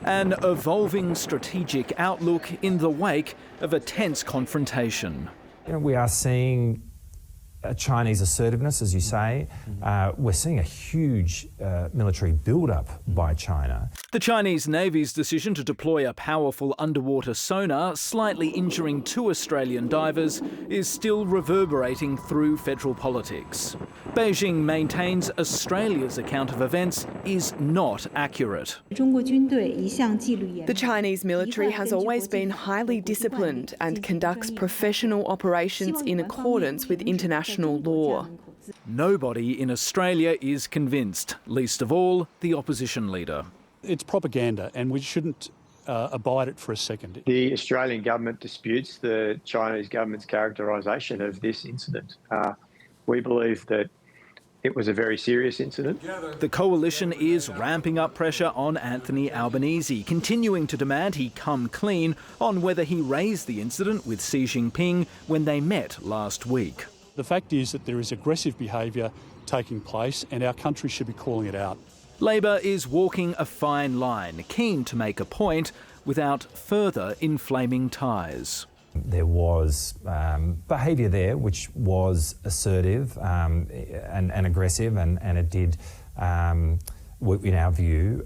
An evolving strategic outlook in the wake of a tense confrontation. We are seeing Chinese assertiveness, as you say. We're seeing a huge military build-up by China. The Chinese Navy's decision to deploy a powerful underwater sonar, slightly injuring 2 Australian divers, is still reverberating through federal politics. Beijing maintains Australia's account of events is not accurate. The Chinese military has always been highly disciplined and conducts professional operations in accordance with international law. Nobody in Australia is convinced, least of all the opposition leader. It's propaganda and we shouldn't abide it for a second. The Australian government disputes the Chinese government's characterisation of this incident. We believe that it was a very serious incident. The coalition is ramping up pressure on Anthony Albanese, continuing to demand he come clean on whether he raised the incident with Xi Jinping when they met last week. The fact is that there is aggressive behaviour taking place and our country should be calling it out. Labor is walking a fine line, keen to make a point without further inflaming ties. There was behaviour there which was assertive and aggressive, and it did, in our view,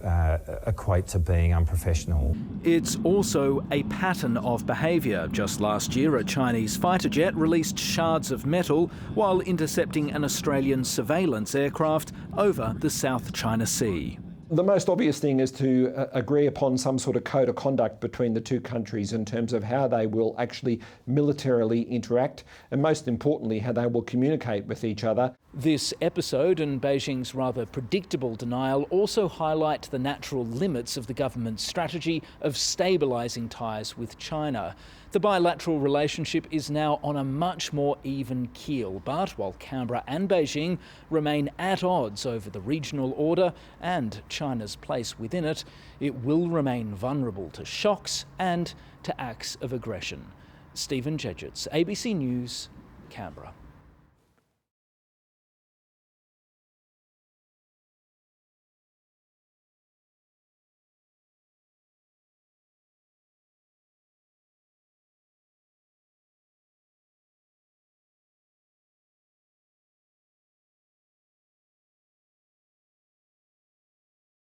equate to being unprofessional. It's also a pattern of behaviour. Just last year, a Chinese fighter jet released shards of metal while intercepting an Australian surveillance aircraft over the South China Sea. The most obvious thing is to agree upon some sort of code of conduct between the two countries in terms of how they will actually militarily interact, and most importantly, how they will communicate with each other. This episode and Beijing's rather predictable denial also highlight the natural limits of the government's strategy of stabilising ties with China. The bilateral relationship is now on a much more even keel, but while Canberra and Beijing remain at odds over the regional order and China's place within it, it will remain vulnerable to shocks and to acts of aggression. Stephen Jedgetts, ABC News, Canberra.